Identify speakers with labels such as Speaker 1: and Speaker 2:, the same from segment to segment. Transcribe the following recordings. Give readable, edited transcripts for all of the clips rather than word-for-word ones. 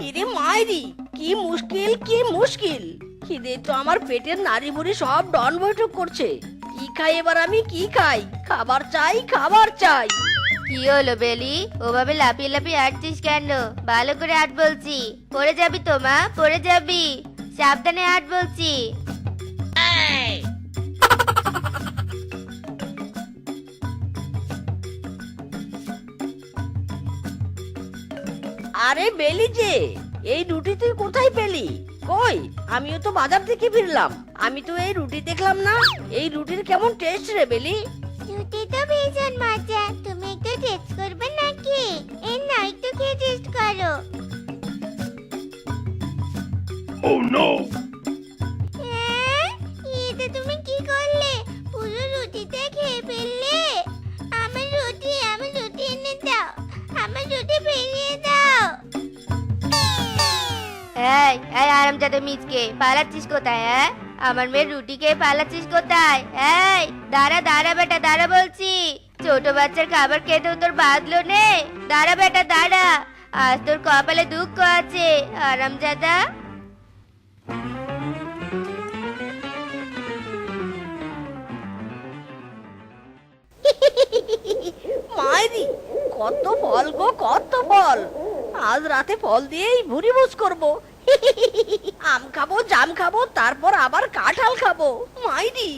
Speaker 1: ইরে মাইরি, কি মুশকিল কি মুশকিল! খিদে তো আমার পেটের নাড়ি ভুড়ি সব ডন বৈঠক করছে। কি খাই এবার, আমি কি খাই? খাবার চাই, খাবার চাই।
Speaker 2: কি হলো বেলি, ওভাবে লাফিয়ে লাফিয়ে হাঁটছিস কেন? ভালো করে হাঁট বলছি, পড়ে যাবি তো মা, পড়ে যাবি। সাবধানে হাঁট বলছি।
Speaker 1: আরে বেলি যে, এই রুটি তুই কোথায় পেলি? কই, আমিও তো বাজার থেকে ফিরলাম, আমি তো এই রুটি দেখলাম না। এই রুটির কেমন টেস্ট রে বেলি?
Speaker 2: রুটি তো ভীষণ মজা, তুমি একটু টেস্ট করবে নাকি? এই না, একটু খেয়ে টেস্ট করো।
Speaker 3: Oh no!
Speaker 2: এটা তুমি কি করলে? পুরো রুটিতে খেয়ে ফেললে। আমার রুটি এনে দাও, আমার রুটি ফিরিয়ে দাও। এই এই আরামজাদা মিচকে, পালাচ্ছিস কোথায়? হ্যাঁ, আমার মেয়ের রুটি খেয়ে পালাচ্ছিস কোথায়? এই দাঁড়া দাঁড়া বেটা, দাঁড়া বলছি। ছোট বাচ্চার খাবার খেতেও তোর বাদলো নেই। দাঁড়া বেটা দাঁড়া, আজ তোর কপালে দুঃখ আছে আরামজাদা।
Speaker 1: মাইরি, কত ফল গো, কত ফল! আজ রাতে ফল দিয়েই ভুরি ভোজ করবো। আম খাবো, জাম খাবো, তারপর আবার কাঁঠাল খাবো। মাইরি,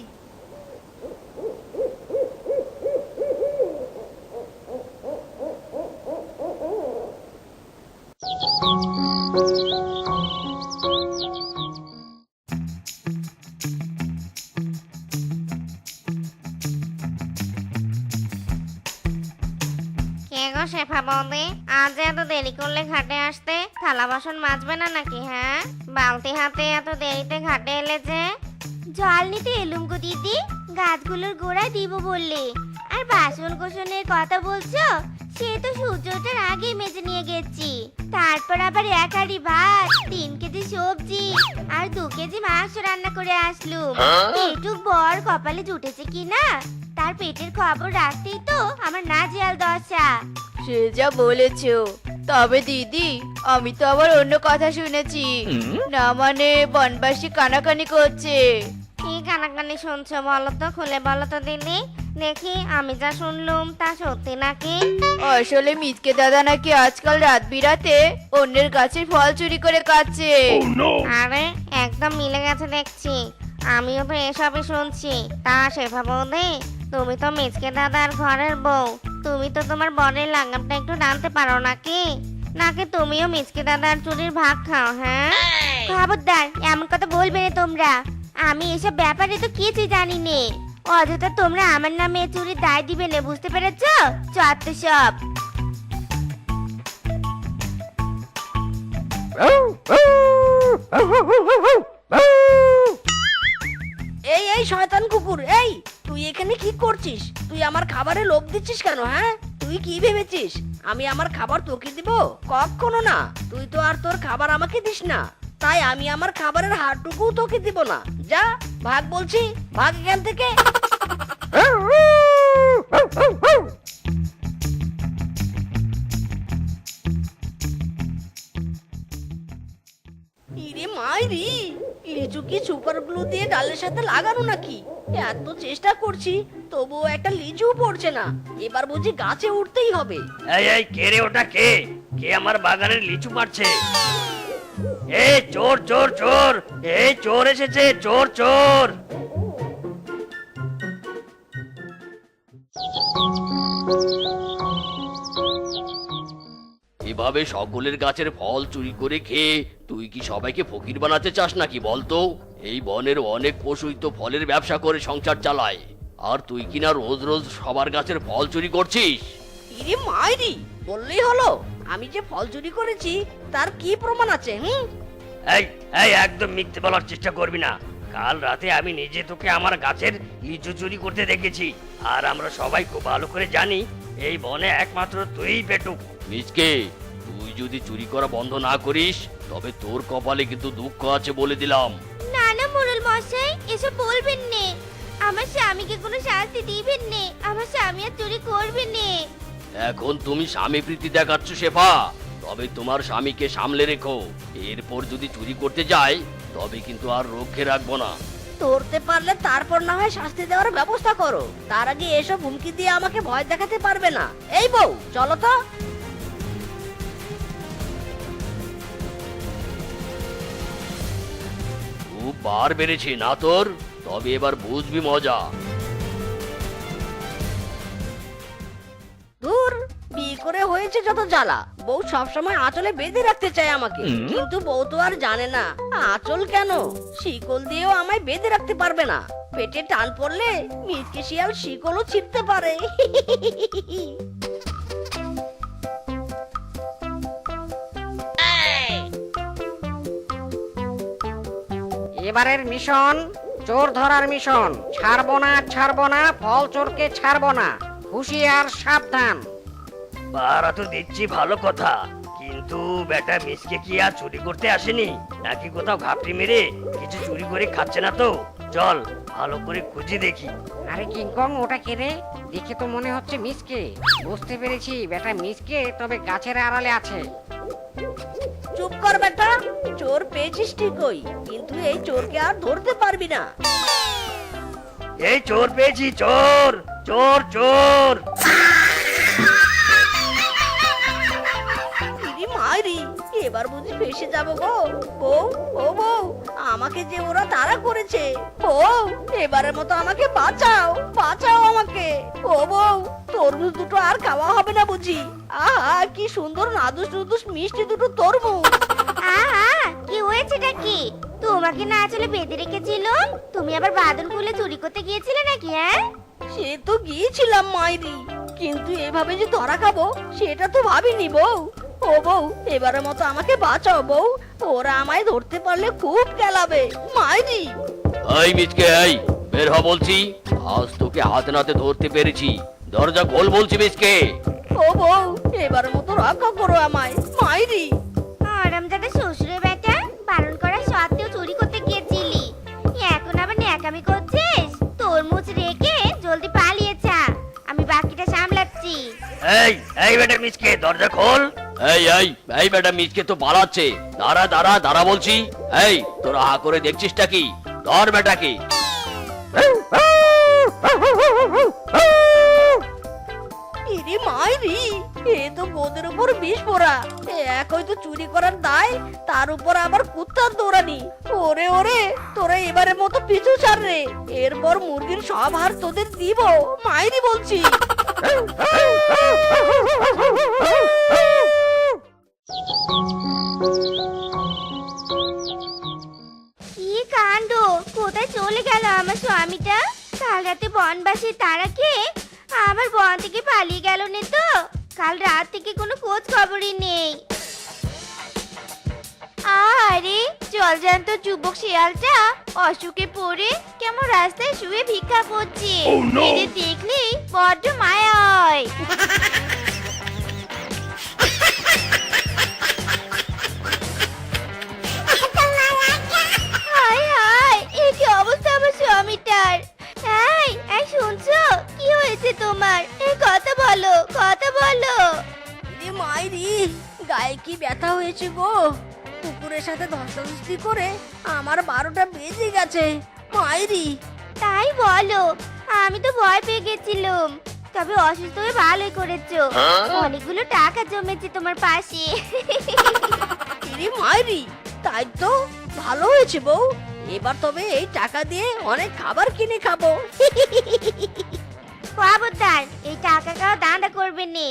Speaker 2: কে গো শেফা বৌদি, আজ এত দেরি করলে ঘাটে আসতে? থালা বাসন মাজবে না নাকি? হ্যাঁ, বালতি হাতে এত দেরিতে ঘাটে এলে যে? জল নিতে এলুম গো দিদি, গাছগুলোর গোড়ায় দিব বললে। আর বাসন কোসনের কথা বলছো, সে তো সূর্য ওঠার আগেই মেজে নিয়ে গেছি। তারপর আবার 1 হাঁড়ি ভাত, 3 কেজি সবজি আর 2 কেজি মাংস রান্না করে আসলুম। এইটুক বর কপালে জুটেছে কিনা, তার পেটের খবর রাখতেই তো আমার নাজেহাল দশা।
Speaker 4: সে যা বলেছো, তবে দিদি আমি তো আবার অন্য কথা শুনেছি। না মানে বনবাসী কানাকানি করছে।
Speaker 2: কি কানাকানি শুনছো বলো তো, খুলে বলো তো দিদি, দেখি আমি যা শুনলুম তা সত্যি নাকি?
Speaker 4: আসলে মিচকে দাদা নাকি আজকাল রাত বিরাতে অন্যের গাছের ফল চুরি করে খাচ্ছে।
Speaker 3: Oh no!
Speaker 2: আরে একদম মিলে গেছে দেখছি, আমিও তো এসবই শুনছি। তা শেফা বৌদি, তুমি তো মিচকে দাদার ঘরের বউ, তুমি তো তোমার বরের লাগামটা একটু টানতে পারো নাকি? নাকি তুমিও মিচকে দাদার চুরির ভাগ খাও? হ্যাঁ, খবরদার এমন কথা বলবে না তোমরা। আমি এসব ব্যাপারে তো কিছুই জানি নে। অযথা তোমরা আমার নামে চুরির দায় দিবে না, বুঝতে পেরেছো? চত্ব সব।
Speaker 1: এই এই শয়তান কুকুর, এই তুই এখানে কি করছিস? তুই আমার খাবারে লোভ দিচ্ছিস কেন? হ্যাঁ, তুই কি ভেবেছিস আমি আমার খাবার তোকে দিব? কখনো না। তুই তো আর তোর খাবার আমাকে দিস না, তাই আমি আমার খাবারের হাড়টুকু তোকে দিব না। যা, ভাগ বলছি, ভাগ এখান থেকে। ইরে মাইরি, লিচু কি সুপার গ্লু দিয়ে ডালের সাথে লাগানো নাকি? এত চেষ্টা করছি তবুও একটা লিচু পড়ছে না। এবার বুঝি গাছে উঠতেই হবে।
Speaker 5: এই এই কে রে, ওটা কে? কে আমার বাগানের লিচু পাড়ছে? এই চোর চোর চোর, এই চোর এসেছে, চোর চোর! এভাবে সকলের গাছের ফল চুরি করে খেয়ে তুই কি সবাইকে ফকির বানাতে চাস নাকি বলতো? এই বনের অনেক পশুই তো ফলের ব্যবসা করে সংসার চালায়, আর তুই কিনা রোজ রোজ সবার গাছের ফল চুরি করছিস।
Speaker 1: ইরে মাইরি, বললেই হলো? আমি যে ফল চুরি করেছি তার কি প্রমাণ আছে?
Speaker 5: এই এই একদম মিথ্যে বলার চেষ্টা করবি না। কাল রাতে আমি নিজে তোকে আমার গাছের লিচু চুরি করতে দেখেছি, আর আমরা সবাই খুব ভালো করে জানি এই বনে একমাত্র তুইই পেটুক। মিচকে, তুই যদি চুরি করা বন্ধ না করিস তবে তোর কপালে কিন্তু দুঃখ আছে বলে দিলাম।
Speaker 2: না না মোড়ল মশাই, এসব বলবেন নে। আমার স্বামীকে কোনো শাস্তি দিবেন নে, আমার স্বামী আর চুরি করবেন নে।
Speaker 5: এখন তুমি স্বামী প্রীতি দেখাচ্ছ শেফা, তবে তোমার স্বামীকে সামলে রেখো। এরপর যদি চুরি করতে যায় তবে কিন্তু আর রক্ষে রাখবো না।
Speaker 1: ধরতে পারলে তারপর না হয় শাস্তি দেওয়ার ব্যবস্থা করো, তার আগে এসব হুমকি দিয়ে আমাকে ভয় দেখাতে পারবে না। এই বউ, চলো তো।
Speaker 5: খুব বার বেড়েছে না তোর? তবে এবার বুঝবি মজা।
Speaker 1: দূর, বিয়ে করে হয়েছে যত জ্বালা। বউ সবসময় আঁচলে বেঁধে রাখতে চায় আমাকে, কিন্তু বউ তো আর জানে না আঁচল কেন। শিকল দিয়েও আমায় বেঁধে রাখতে পারবে না। পেটে টান পড়লে মিচকে শিয়াল শিকলও ছিঁড়তে পারে।
Speaker 6: এবারের মিশন চোর ধরার মিশন। ছাড়বো না ফল চোরকে ছাড়বো না। হুঁশিয়ার, সাবধান।
Speaker 5: পাহারা তো দিচ্ছি ভালো কথা, কিন্তু বেটা মিসকে কি আর চুরি করতে আসেনি নাকি কোথাও ঘাপটি মেরে কিছু চুরি করে খাচ্ছে না তো? চল ভালো করে খুঁজে দেখি।
Speaker 6: আরে কিংকং, ওটা কে রে? দেখে তো মনে হচ্ছে মিসকে। বুঝতে পেরেছি বেটা মিসকে, তবে গাছের আড়ালে আছে।
Speaker 1: চুপ কর বেটা, চোর পেয়েছিস ঠিকই, কিন্তু এই চোরকে আর ধরতে পারবি না।
Speaker 5: এই চোর পেয়েছি, চোর চোর চোর।
Speaker 1: ইরি মাইরি, এবার বুঝি ফেসে যাবো গো। বউ, ও বউ, আমাকে যে ওরা তাড়া করেছে। বউ, এবারের মতো আমাকে বাঁচাও, বাঁচাও আমাকে। ও বউ, তরমুজ দুটো আর খাওয়া হবে না বুঝি? আহা, কি সুন্দর নাদুস নুদুস মিষ্টি দুটো তরমুজ।
Speaker 2: আহা, কি হয়েছেটা কি? তোমাকে না আসলে বেঁধে রেখেছিল, তুমি আবার বাদন খুলে চুরি করতে গিয়েছিলে নাকি? হ্যাঁ,
Speaker 1: সে তো গিয়েছিলাম মাইরি, কিন্তু এভাবে যে ধরা খাবো সেটা তো ভাবিনি বউ। ও বউ, এবারের মতো আমাকে বাঁচাও বউ, ওরা আমায় ধরতে পারলে খুব গেলাবে মাইরি।
Speaker 5: এই মিচকে, এই বের হ বলছি। আজ তোকে হাতে নাতে ধরতে পেরেছি, দরজা খোল বলছি মিচকে।
Speaker 1: ও বউ, এবারের মতো রক্ষা করো আমায় মাইরি।
Speaker 2: আরামজাদা শ্বশুরের বেটা, বারণ করা সত্ত্বেও চুরি করতে গিয়েছিলি, এখন আবার ন্যাকামি করছিস? তরমুজ রেখে জলদি পালিয়ে যা, আমি বাকিটা সামলাচ্ছি।
Speaker 5: এই এই বেটা মিচকে, দরজা খোল। এই বেটা মিচকে তো পালাচ্ছে। দাঁড়া দাঁড়া দাঁড়া বলছি। এই তোরা হা করে দেখছিসটা কি? ধর বেটাকে।
Speaker 1: ইরি মাইরি, এ তো বোদের উপর বিষ পড়া। এক হয়তো চুরি করার দায়, তার উপর আবার কুত্তার দৌড়ানি। ওরে ওরে, তোরা এবারের মতো পিছু ছাড় রে, এরপর মুরগির সব হার তোদের দিব মাইরি বলছি।
Speaker 2: কি কাণ্ড! কোথায় চলে গেল আমার স্বামীটা? কাল রাতে বনবাসী তারা খেয়ে আবার বন থেকে পালিয়ে গেল না তো? কাল রাত থেকে কোনো খোঁজ খবরই নেই। আরে জলজান্ত যুবক শিয়ালটা অসুখে পড়ে কেমন রাস্তায় শুয়ে ভিক্ষা করছে।
Speaker 3: Oh, no!
Speaker 2: এদের দেখলেই বড্ড মায়া হয়। হায় হায়, এ কি অবস্থা আমার স্বামীটার! এই শুনছো? কি হয়েছে তোমার? এই কথা বলো, কথা বলো।
Speaker 1: ইরি মাইরি, গায়ে কি ব্যথা হয়েছে গো। কুকুরের সাথে ধস্তাধস্তি করে আমার 12টা বেজে গেছে মাইরি।
Speaker 2: তাই বলো, আমি তো ভয় পেয়ে গেছিলাম। তবে অসুস্থ হয়ে ভালোই করেছো, অনেকগুলো টাকা জমেছে তোমার পাশে।
Speaker 1: ইরি মাইরি, তাই তো ভালো হয়েছে বউ। এবার তবে এই টাকা দিয়ে অনেক খাবার কিনে খাবো।
Speaker 2: খবরদার, এই টাকা খাওয়া দাঁড়া করবে নে।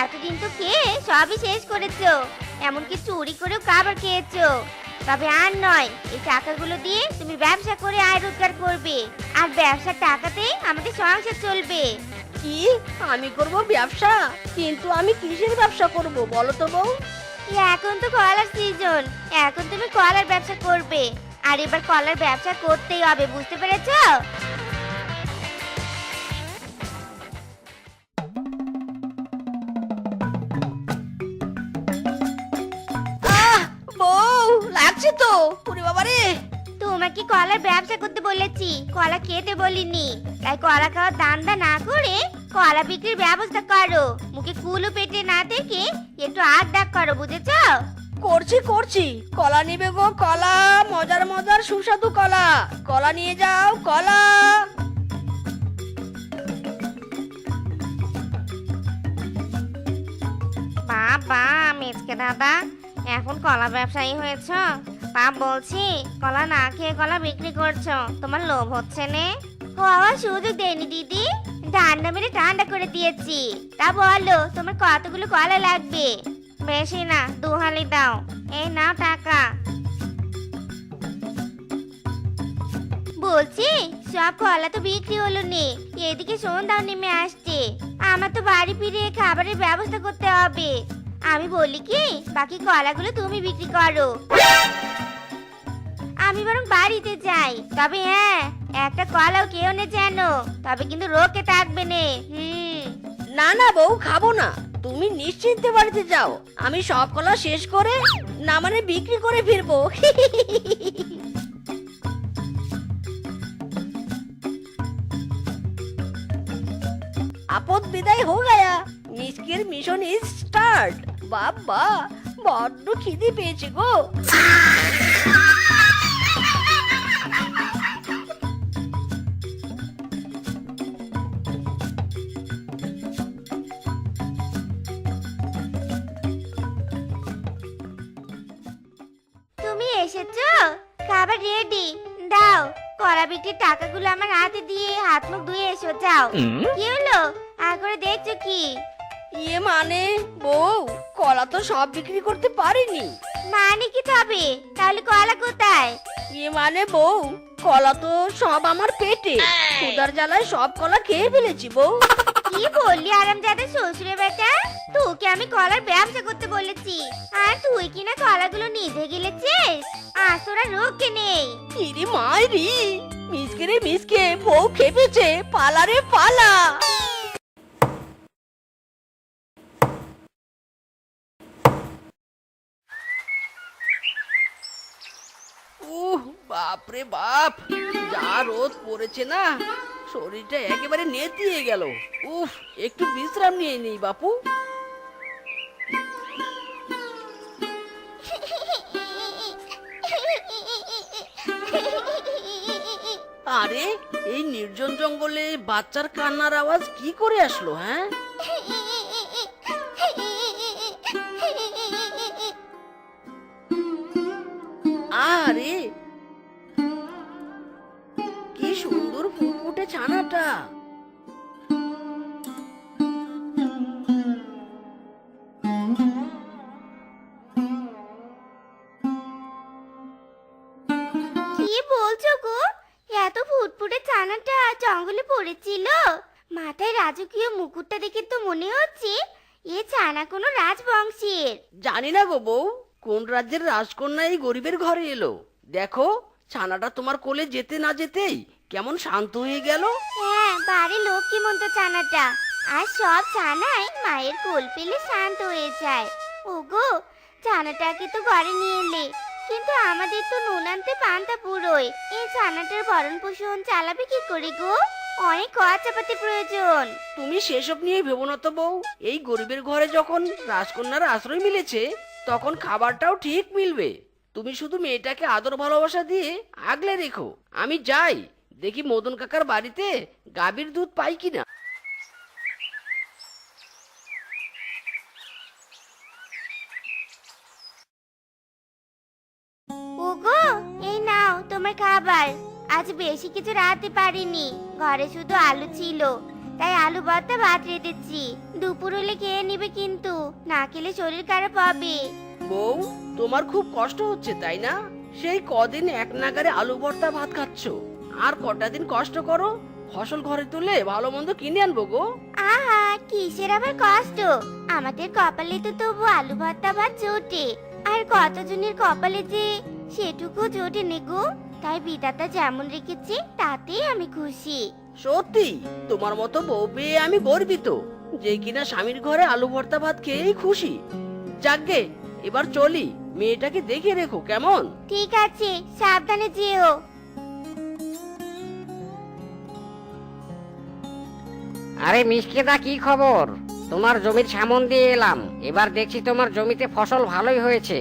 Speaker 2: এতদিন তো খেয়ে সবই শেষ করেছো, এমনকি চুরি করেও খাবার খেয়েছো। তবে আর নয়, এই টাকাগুলো দিয়ে তুমি ব্যবসা করে আয় রোজগার করবে, আর ব্যবসার টাকাতেই আমাদের সংসার চলবে।
Speaker 1: কি, আমি করব ব্যবসা? কিন্তু আমি কিসের ব্যবসা করব বলো তো বউ?
Speaker 2: এখন তো কলার সিজন, এখন তুমি কলার ব্যবসা করবে, আর এবার কলার ব্যবসা করতেই হবে, বুঝতে পেরেছো?
Speaker 1: আহ, বউ লাগছে তো, ওরে বাবা রে।
Speaker 2: তোমাকে কলার ব্যবসা করতে বলেছি, কলা খেতে বলিনি। তাই কলা খাওয়ার দান্দা না করে কলা বিক্রির ব্যবস্থা করো। মুখে কুলু পেটে না থেকে একটু আগ ডাক করো, বুঝেছো?
Speaker 1: করছি করছি, কলা নিবে গো কলা, মজার মজার সুস্বাদু কলা, কলা নিয়ে যাও কলা।
Speaker 2: বাবা মিচকে দাদা, এখন কলা ব্যবসায়ী হয়েছ? বাপ বলছি, কলা না খেয়ে কলা বিক্রি করছো, তোমার লোভ হচ্ছে নে? হওয়ার সুযোগ দেয়নি দিদি, ঠান্ডা মেরে ঠান্ডা করে দিয়েছি। তা বলো তোমার কতগুলো কলা লাগবে? বেশি না, 2 হালি দাও। এই নাও টাকা। বলছি সব কলা তো বিক্রি হলো নে, এদিকে সন্ধ্যাও নেমে আসছে, আমার তো বাড়ি ফিরে খাবারের ব্যবস্থা করতে হবে। আমি বলি কি, বাকি কলাগুলো তুমি বিক্রি করো, আমি বরং বাড়িতে যাই। তবে হ্যাঁ, একটা কলাও কেউ নে যেন, তবে কিন্তু রোকে থাকবে নে।
Speaker 1: না না বউ, খাবো না, তুমি নিশ্চিন্তে বাড়িতে যাও, আমি সব কলা শেষ করে না মানে বিক্রি করে ফিরবো। আপদ বিদায় হো গয়া, মিসকের মিশন ইজ স্টার্ট। বাবা বড্ড খিদে পেয়েছে গো।
Speaker 2: তুমি এসেছো, খাবার রেডি। দাও কলা বিক্রির টাকাগুলো আমার হাতে দিয়ে হাত মুখ ধুয়ে এসো, যাও। কি হলো, আর করে দেখছো কি?
Speaker 1: ইয়ে মানে বউ, কলা তো সব বিক্রি করতে পারিনি।
Speaker 2: মানে কি তবে, তাহলে কলা কোথায়?
Speaker 1: ইয়ে মানে বউ, কলা তো সব আমার পেটে, ক্ষুধার জ্বালায় সব কলা খেয়ে ফেলেছি বউ।
Speaker 2: কি বললি আরামজাদা শ্বশুরে বেটা, তোকে আমি কলার ব্যবসা করতে বলেছি, আর তুই কিনা কলাগুলো নিজে গিলেছিস? আর তোরা রোগকে নেই।
Speaker 1: ইরে মাইরি, মিসকে রে মিসকে, বউ খেপেছে, পালা রে পালা। বাপরে বাপ, যা রোদ পড়েছে না, শরীরটা একেবারে নেতিয়ে গেল। উফ, একটু বিশ্রাম নিয়ে নেই বাপু। আরে এই নির্জন জঙ্গলে বাচ্চার কান্নার আওয়াজ কি করে আসলো? হ্যাঁ, আরে কি সুন্দর ফুটফুটে ছানাটা।
Speaker 2: কি বলছো গো, এত ফুটফুটে ছানাটা জঙ্গলে পড়েছিল? মাথায় রাজকীয় মুকুটটা দেখে তো মনে হচ্ছে এ ছানা কোনো রাজবংশের।
Speaker 1: জানি না গো বউ, কোন রাজ্যের রাজকন্যা এই গরিবের ঘরে এলো। দেখো, ছানাটা তোমার কোলে যেতে না যেতেই কেমন শান্ত হয়ে গেল।
Speaker 2: হ্যাঁ, বাড়ি লক্ষ্মীমন্ত ছানাটা, আর সব ছানাই মায়ের কোল পেলে শান্ত হয়ে যায়। ওগো, ছানাটাকে তো ঘরে নিয়ে এলে, কিন্তু আমাদের তো নুন আনতে পান্তা পুরোয়, এই ছানাটার ভরণ পোষণ চালাবে কি করে গো? অনেক খরচাপাতি প্রয়োজন।
Speaker 1: তুমি সেসব নিয়ে ভেবো না তো বউ, এই গরিবের ঘরে যখন রাজকন্যার আশ্রয় মিলেছে, তখন খাবারটাও ঠিক মিলবে। তুমি শুধু মেয়েটাকে আদর ভালোবাসা দিয়ে আগলে রেখো। আমি যাই, দেখি মদন কাকার বাড়িতে গাভীর দুধ পাই কিনা।
Speaker 2: ওগো, এই নাও তোমার খাবার। আজ বেশি কিছু রাতে পারিনি, ঘরে শুধু আলু ছিল, তাই আলু ভর্তা ভাত রেঁধেছি। দুপুর হলে খেয়ে নিবে, কিন্তু না খেলে শরীর খারাপ হবে।
Speaker 1: বউ, তোমার খুব কষ্ট হচ্ছে তাই না? সেই কদিন এক নাগারে আলু ভর্তা ভাত খাচ্ছ, আর কটা দিন কষ্ট করো, ফসল ঘরে তুলে ভালো মন্দ কিনে আনবো গো।
Speaker 2: আহা, কিসের আবার কষ্ট, আমাদের কপালে তো তবু আলু ভর্তা ভাত জোটে, আর কতজনের কপালে যে সেটুকু জোটে নে গো। তাই বিধাতা যেমন রেখেছে তাতেই আমি খুশি।
Speaker 1: সত্যি, তোমার মতো বউ পেয়ে আমি গর্বিত, যে কিনা স্বামীর ঘরে আলু ভর্তা ভাত খেয়েই খুশি। যাকগে, এবার চলি, মেয়েটাকে দেখে রেখো কেমন।
Speaker 2: ঠিক আছে, সাবধানে যেও।
Speaker 6: আরে মিসকেদা, কি খবর? তোমার জমির সামন দিয়ে এলাম। এবার দেখছি তোমার জমিতে ফসল ভালোই হয়েছে,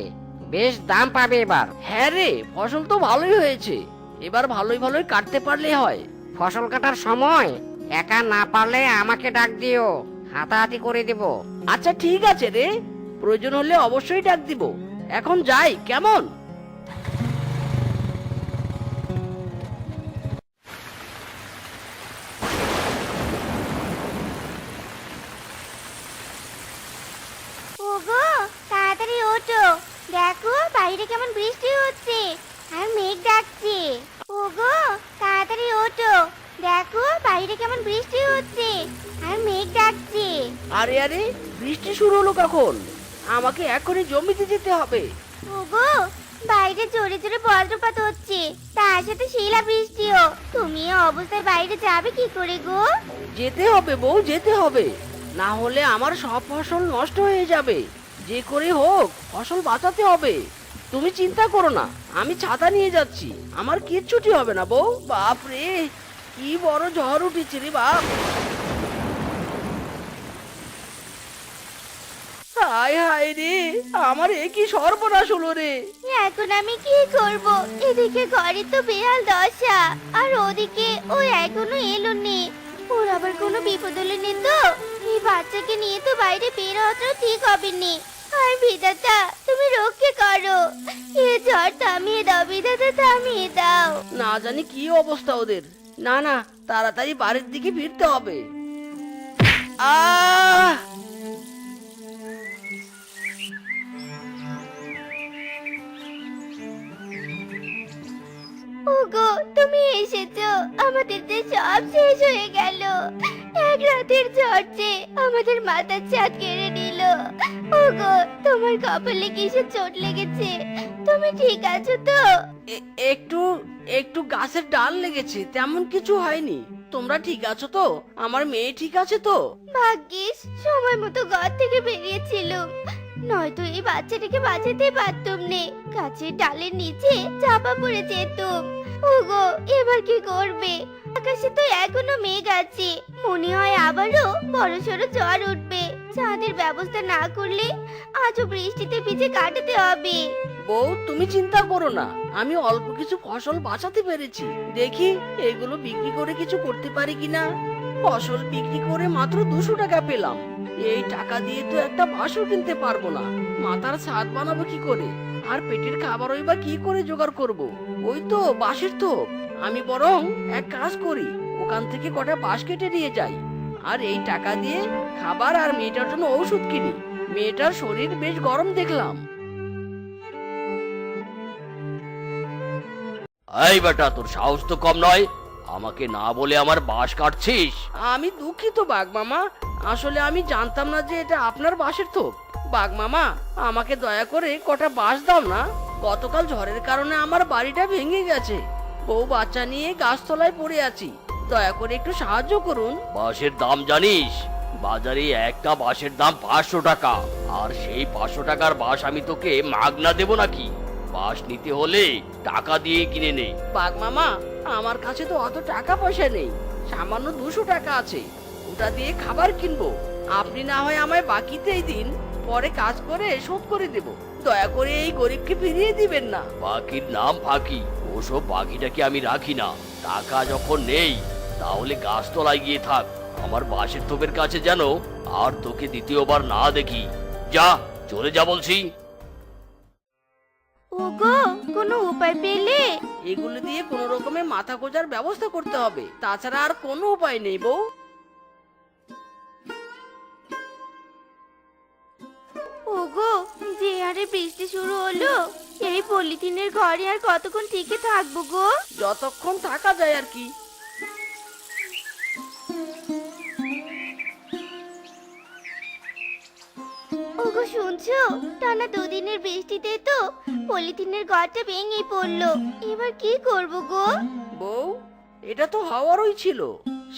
Speaker 6: বেশ দাম পাবে এবার।
Speaker 1: হ্যাঁ রে, ফসল তো ভালোই হয়েছে, এবার ভালোই ভালোই কাটতে পারলে হয়।
Speaker 6: ফসল কাটার সময় একা না পারলে আমাকে ডাক দিও, হাতাহাতি করে দেব।
Speaker 1: আচ্ছা ঠিক আছে রে, প্রয়োজন হলে অবশ্যই ডাক দিব। এখন যাই, কেমন?
Speaker 2: ওগো তাড়াতাড়ি ওঠো, দেখো বাইরে কেমন বৃষ্টি হচ্ছে আর মেঘ ডাকছে। ওগো তাড়াতাড়ি ওঠো, দেখো বাইরে কেমন বৃষ্টি হচ্ছে আর মেঘ ডাকছে।
Speaker 1: আরে আরে, বৃষ্টি শুরু হলো কখন? আমাকে এখনই জমিতে যেতে হবে।
Speaker 2: ওগো বাইরে জোরে জোরে বজ্রপাত হচ্ছে, তার সাথে শিলা বৃষ্টিও। তুমি এই অবস্থায় বাইরে যাবে কি করে গো?
Speaker 1: যেতে হবে বউ, যেতে হবে, না হলে আমার সব ফসল নষ্ট হয়ে যাবে। যে করে হোক ফসল বাঁচাতে হবে। তুমি চিন্তা করো না, আমি ছাতা নিয়ে যাচ্ছি, আমার কিচ্ছুটি হবে না বউ। বাপ রে, কি বড় ঝড় উঠেছে রে বাপ। হায় হায় রে, আমার এ কি সর্বনাশ হলো রে।
Speaker 2: এখন আমি কি করব? এদিকে ঘরে তো বেহাল দশা, আর ওদিকে ও এখনো এলো নি। ওর আবার কোনো বিপদ হলে নি তো? এই বাচ্চাকে নিয়ে তো বাইরে বের হওয়াটাও ঠিক হবে নি। আর বিধাতা তুমি রক্ষে করো, এ ঝড় থামিয়ে দাও বিধাতা, থামিয়ে দাও।
Speaker 1: না জানি কি অবস্থা ওদের। না না, তাড়াতাড়ি বাড়ির দিকে ফিরতে হবে। আহ
Speaker 2: ওগো তুমি এসেছো, আমাদের যে সব শেষ হয়ে গেল। এক রাতের ঝড় যে আমাদের মাথার ছাদ কেড়ে নিল। ওগো তোমার কপালে কিসের চোট লেগেছে? তুমি ঠিক আছো তো?
Speaker 1: একটু একটু গাছের ডাল লেগেছে, তেমন কিছু হয়নি। তোমরা ঠিক আছো তো? আমার মেয়ে ঠিক আছে তো?
Speaker 2: ভাগ্যিস সময় মতো ঘর থেকে বেরিয়েছিলাম, নয়তো এই বাচ্চাটাকে বাঁচাতে পারতাম নে। গাছের ডালের নিচে চাপা পড়ে যেতাম। ওগো এবার কি করবে? আকাশে তো এখনো মেঘ আছে, মনে হয় আবারও বড়সড় ঝড় উঠবে। চাঁদের ব্যবস্থা না করলে আজও বৃষ্টিতে ভিজে কাটাতে হবে।
Speaker 1: বউ তুমি চিন্তা করো না, আমি অল্প কিছু ফসল বাঁচাতে পেরেছি। দেখি এগুলো বিক্রি করে কিছু করতে পারি কিনা। ফসল বিক্রি করে মাত্র 200 টাকা পেলাম। এই টাকা দিয়ে তো একটা বাঁশও কিনতে পারবো না। মাথার ছাদ বানাবো কি করে? আর পেটের খাবারই বা কি করে জোগাড় করব? ওই তো বাঁশের থোপ। আমি বরং এক কাজ করি, ওখান থেকে কটা বাঁশ কেটে নিয়ে যাই, আর এই টাকা দিয়ে খাবার আর মেয়েটার জন্য ঔষধ কিনি। মেয়েটার শরীর বেশ গরম দেখলাম।
Speaker 5: এই বেটা, তোর সাহস তো কম নয়, আমাকে না বলে আমার বাঁশ কাটছিস।
Speaker 1: আমি দুঃখিত বাঘ মামা, আসলে আমি জানতাম না যে এটা আপনার বাঁশের থোপ। বাঘ মামা, আমাকে দয়া করে কটা বাঁশ দাও না। গতকাল ঝড়ের কারণে আমার বাড়িটা ভেঙে গেছে, বউ বাচ্চা নিয়ে গাছতলায় পড়ে আছি। দয়া করে একটু সাহায্য করুন।
Speaker 5: বাঁশের দাম জানিস? বাজারে একটা বাঁশের দাম 500 টাকা, আর সেই 500 টাকার বাঁশ আমি তোকে মাগনা দেব নাকি? বাঁশ নিতে হলে টাকা দিয়ে কিনে নে।
Speaker 1: বাঘ মামা, আমার কাছে তো অত টাকা পয়সা নেই, সামান্য 200 টাকা আছে, ওটা দিয়ে খাবার কিনবো। আপনি না হয় আমায় বাকিতেই দিন, পরে কাজ করে শোধ করে দেব। দয়া করে এই গরিবকে ফিরিয়ে দিবেন না।
Speaker 5: বাকির নাম ফাঁকি, ওসব বাকিটাকে আমি রাখি না। টাকা যখন নেই তাহলে গাছতলায় গিয়ে থাক, আমার বাঁশের থোপের কাছে যেন আর তোকে দ্বিতীয়বার না দেখি। যা, চলে যা বলছি।
Speaker 2: ওগো কোনো উপায় পেলে?
Speaker 1: এগুলো দিয়ে কোনো রকমে মাথা গোজার ব্যবস্থা করতে হবে, তাছাড়া আর কোনো উপায় নেই বউ।
Speaker 2: ওগো যে হারে বৃষ্টি শুরু হলো, এই পলিথিনের ঘরে আর কতক্ষণ টিকে থাকবো গো?
Speaker 1: যতক্ষণ থাকা যায় আর কি।
Speaker 2: ওগো শুনছো, টানা দুদিনের বৃষ্টিতে তো পলিথিনের ঘরটা ভেঙে পড়লো। এবার কি করবো গো?
Speaker 1: বউ, এটা তো হওয়ারই ছিল।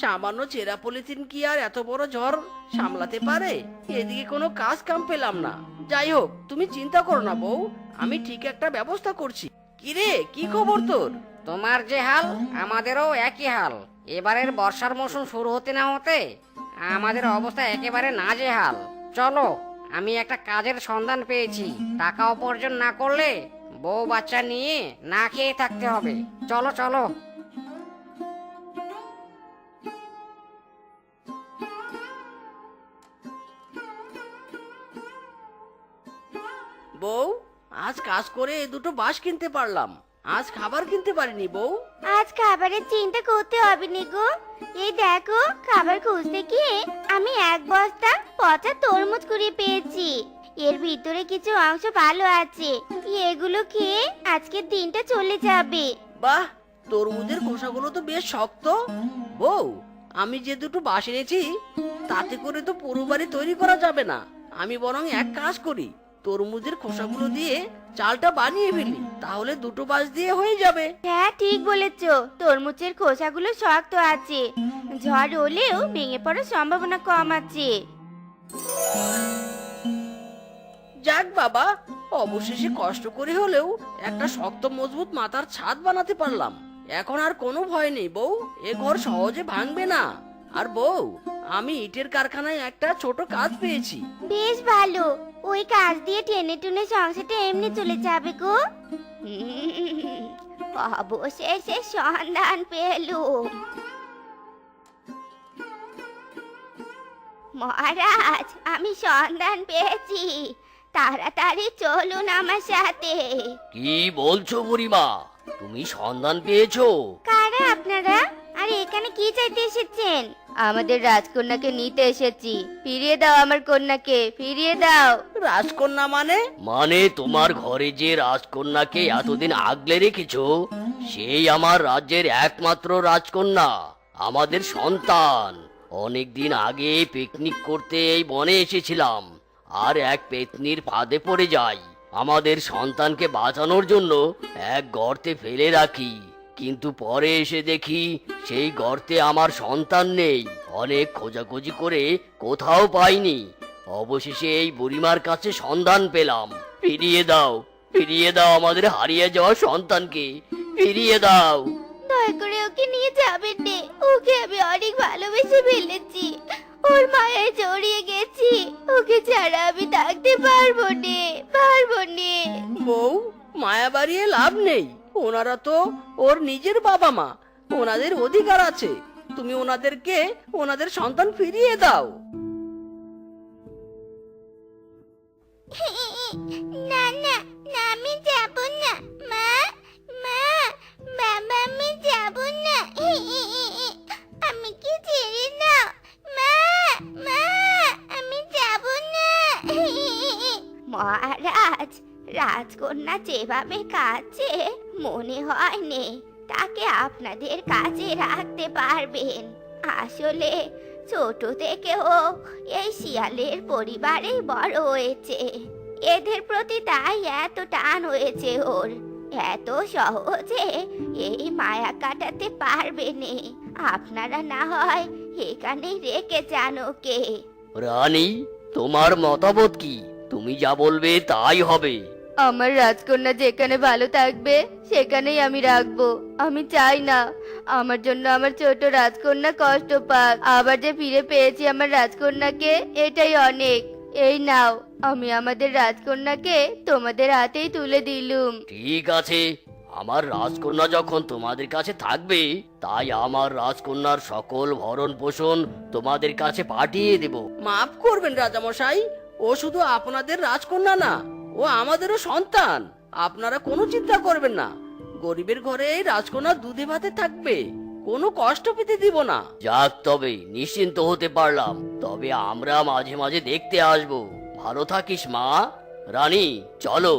Speaker 1: সামান্য চেরা পলিথিন কি আর এত বড় ঝড় সামলাতে পারে? এদিকে কোনো কাজ কাম পেলাম না। যাই হোক, তুমি চিন্তা করো না বউ, আমি ঠিক একটা ব্যবস্থা করছি। কিরে, কি খবর তোর?
Speaker 6: তোমার যে হাল আমাদেরও একই হাল। এবারের বর্ষার মৌসুম শুরু হতে না হতে আমাদের অবস্থা একেবারে নাজেহাল। চলো, আমি একটা কাজের সন্ধান পেয়েছি। টাকা উপার্জন না করলে বউ বাচ্চা নিয়ে না খেয়ে থাকতে হবে। চলো চলো।
Speaker 1: বউ, আজ কাজ করে এই দুটো বাঁশ কিনতে পারলাম, আজ খাবার কিনতে পারিনি বউ।
Speaker 2: আজ খাবারের চিন্তা করতে হবে নি গো। এই দেখো, খাবার খুঁজতে গিয়ে আমি এক বস্তা পচা তরমুজ কুড়িয়ে পেয়েছি। এর ভিতরে কিছু অংশ ভালো আছে, এগুলো খেয়ে আজকের দিনটা চলে যাবে।
Speaker 1: বাহ, তরমুজের খোসাগুলো তো বেশ শক্ত। বউ, আমি যে দুটো বাঁশ এনেছি তাতে করে তো পুরো বাড়ি তৈরি করা যাবে না। আমি বরং এক কাজ করি, তরমুজের খোসাগুলো দিয়ে চালটা বানিয়ে ফেলি, তাহলে দুটো বাঁশ দিয়ে হয়ে যাবে।
Speaker 2: হ্যাঁ, ঠিক বলেছো। তরমুজের খোসাগুলো শক্ত আছে, ঝড় হলেও ভেঙে পড়ার সম্ভাবনা কম আছে।
Speaker 1: যাক বাবা, অবশেষে কষ্ট করে হলেও একটা শক্ত মজবুত মাথার ছাদ বানাতে পারলাম। এখন আর কোনো ভয় নেই বউ, এ ঘর সহজে ভাঙবে না। আর বউ, আমি ইটের কারখানায় একটা ছোট কাজ পেয়েছি।
Speaker 2: বেশ ভালো, ওই কাজ দিয়ে টেনে টুনে সংসারটা এমনি চলে যাবে গো। অবশেষে সন্ধান পেলুম। মহারাজ, আমি সন্ধান পেয়েছি, তাড়াতাড়ি চলুন আমার সাথে।
Speaker 5: কি বলছো বুড়িমা, তুমি সন্ধান পেয়েছো?
Speaker 2: কারা আপনারা, আর এখানে কি চাইতে এসেছেন?
Speaker 4: আমাদের রাজকন্যাকে নিতে এসেছি। ফিরিয়ে দাও আমার কন্যাকে, ফিরিয়ে দাও।
Speaker 1: রাজকন্যা মানে?
Speaker 5: মানে তোমার ঘরে যে রাজকন্যাকে এতদিন আগলে রেখেছো, সেই আমার রাজ্যের একমাত্র রাজকন্যা, আমাদের সন্তান। অনেকদিন আগে পিকনিক করতে এই বনে এসেছিলাম, আর এক পেতনির ফাঁদে পড়ে যাই। আমাদের সন্তানকে বাঁচানোর জন্য এক গর্তে ফেলে রাখি, কিন্তু পরে এসে দেখি সেই গর্তে আমার সন্তান নেই। অনেক খোঁজাখুঁজি করে কোথাও পাইনি। অবশেষে এই বুড়িমার কাছে সন্ধান পেলাম। ফিরিয়ে দাও, ফিরিয়ে দাও আমাদের হারিয়ে যাওয়া সন্তানকে, ফিরিয়ে দাও।
Speaker 2: দয়া করে ওকে নিয়ে যাবেন নে, ওকে আমি অনেক ভালোবেসে ফেলেছি। ওর মায়ায় জড়িয়ে গেছি, ওকে ছাড়া আমি থাকতে পারবো নে, পারবো নে।
Speaker 1: বউ, মায়া বাড়িয়ে লাভ নেই, ওনারা তো ওর নিজের বাবা মা, ওনাদের অধিকার আছে। তুমি ওনাদেরকে ওনাদের সন্তান ফিরিয়ে দাও।
Speaker 2: না না না, আমি যাব না। মা, মা, বাবা, আমি যাব না। আমি কি ছেড়ে দাও। মা, মা, আমি যাব না। মহারাজ, রাজকন্যা যেভাবে কাছে মনে হয় নে তাকে আপনাদের কাছে রাখতে পারবেন। আসলে ছোট থেকেও এই শিয়ালের পরিবারে বড় হয়েছে, এদের প্রতি তাই এত টান হয়েছে ওর। এত সহজে এই মায়া কাটাতে পারবে নে। আপনারা না হয় এখানেই রেখে যান ওকে।
Speaker 5: রানী, তোমার মতামত কি? তুমি যা বলবে তাই হবে।
Speaker 4: আমার রাজকন্যা যেখানে ভালো থাকবে সেখানেই আমি রাখবো। আমি চাই না আমার জন্য আমার ছোট রাজকন্যা কষ্ট পাক। আবার যে ফিরে পেয়েছি আমার রাজকন্যাকে, এটাই অনেক। এই নাও, আমি আমাদের রাজকন্যাকে তোমাদের হাতেই তুলে দিলুম।
Speaker 5: ঠিক আছে, আমার রাজকন্যা যখন তোমাদের কাছে থাকবে, তাই আমার রাজকন্যার সকল ভরণ পোষণ তোমাদের কাছে পাঠিয়ে দেব।
Speaker 1: মাফ করবেন রাজামশাই, ও শুধু আপনাদের রাজকন্যা না, ও আমাদেরও সন্তান। আপনারা কোনো চিন্তা করবেন না, গরিবের ঘরে এই রাজকন্যা দুধে ভাতে থাকবে, কোনো কষ্ট পেতে দিব না।
Speaker 5: যাক, তবে নিশ্চিন্ত হতে পারলাম। তবে আমরা মাঝে মাঝে দেখতে আসবো। ভালো থাকিস মা। রানী, চলো।